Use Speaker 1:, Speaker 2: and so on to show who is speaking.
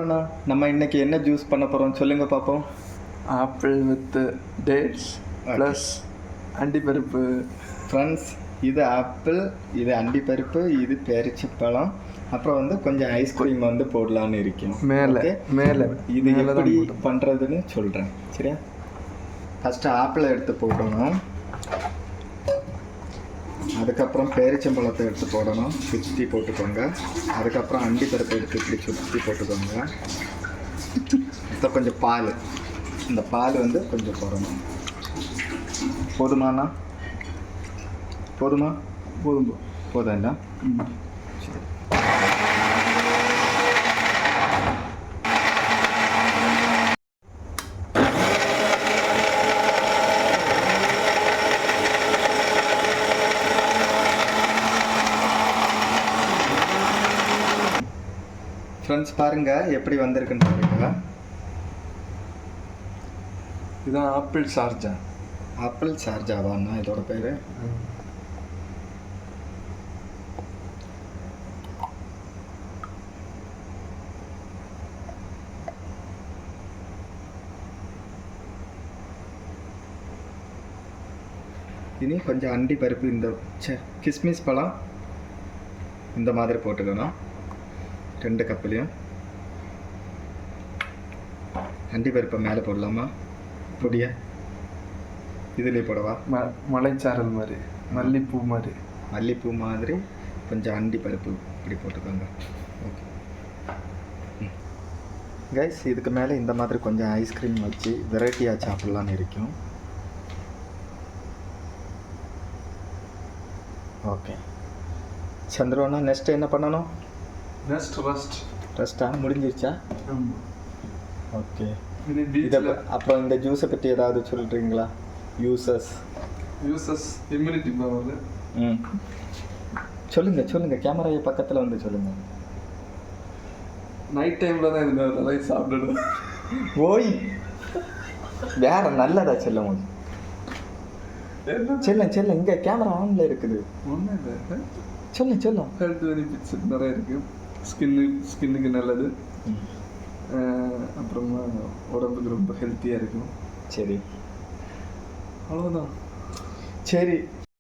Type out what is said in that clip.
Speaker 1: சந்திரவண்ணா, நம்ம இன்னைக்கு என்ன ஜூஸ் பண்ண போகிறோம் சொல்லுங்கள் பார்ப்போம்.
Speaker 2: ஆப்பிள் வித் டேட்ஸ் ப்ளஸ் அண்டிப்பருப்பு.
Speaker 1: ஃப்ரெண்ட்ஸ், இது ஆப்பிள், இது அண்டிப்பருப்பு, இது பேரிச்சப்பழம், அப்புறம் வந்து கொஞ்சம் ஐஸ்கிரீம் வந்து போடலான்னு இருக்கணும்
Speaker 2: மேலே மேலே.
Speaker 1: இது எப்படி பண்ணுறதுன்னு சொல்கிறேன், சரியா? ஃபஸ்ட்டு ஆப்பிளை எடுத்து போடணும், அதுக்கப்புறம் பேரிச்சம்பழத்தை எடுத்து போடணும், சுற்றி போட்டுக்கோங்க. அதுக்கப்புறம் அண்டிப்பருப்பை எடுத்து இப்படி சுற்றி போட்டுக்கோங்க. இப்போ கொஞ்சம் பால், இந்த பால் வந்து கொஞ்சம் போடணும். போதுமாண்ணா? போதுமா?
Speaker 2: போதும்
Speaker 1: போதும் இல்லை? ஃப்ரெண்ட்ஸ் பாருங்கள் எப்படி வந்திருக்குன்னு பாருங்க.
Speaker 2: இதுதான் ஆப்பிள் சார்ஜா.
Speaker 1: ஆப்பிள் சார்ஜாவாண்ணா இதோட பேர்? இனி கொஞ்சம் அண்டி பருப்பு, இந்த கிஸ்மிஸ் பழம் இந்த மாதிரி போட்டுக்கணும் 2 கப்புலையும். அண்டி பருப்பை மேலே போடலாமா? பொடியா இதுலேயே போடவா?
Speaker 2: மலைச்சாரல் மாதிரி, மல்லிப்பூ மாதிரி.
Speaker 1: மல்லிப்பூ மாதிரி கொஞ்சம் அண்டி பருப்பு இப்படி போட்டுக்கோங்க. ஓகே கைஸ், இதுக்கு மேலே இந்த மாதிரி கொஞ்சம் ஐஸ்கிரீம் வச்சு வெரைட்டியாக சாப்பிட்லான்னு இருக்கும். ஓகே சந்திரவண்ணா, நெக்ஸ்ட் என்ன பண்ணணும்? ரெஸ்ட்டா முடிஞ்சிருச்சா? ஓகே. இதை அப்புறம் இந்த ஜூஸை பற்றி ஏதாவது சொல்கிறீங்களா? Uses
Speaker 2: immunity power.
Speaker 1: சொல்லுங்கள், கேமராவை பக்கத்தில் வந்து சொல்லுங்கள்.
Speaker 2: நைட் டைமில் தான் இது நிறைய சாப்பிடணும்.
Speaker 1: ஓய், வேற நல்லதா செல்லம்? செல்லம் இங்கே கேமரா ஆனில் இருக்குது.
Speaker 2: ஒன்றும் இல்லை,
Speaker 1: சொல்லும்
Speaker 2: ஹெல்த் பெனிஃபிட்ஸ் நிறைய இருக்குது. ஸ்கின்னுக்கு நல்லது, அப்புறமா உடம்புக்கு ரொம்ப ஹெல்த்தியாக இருக்கும்.
Speaker 1: சரி,
Speaker 2: அவ்வளோதான்.
Speaker 1: சரி.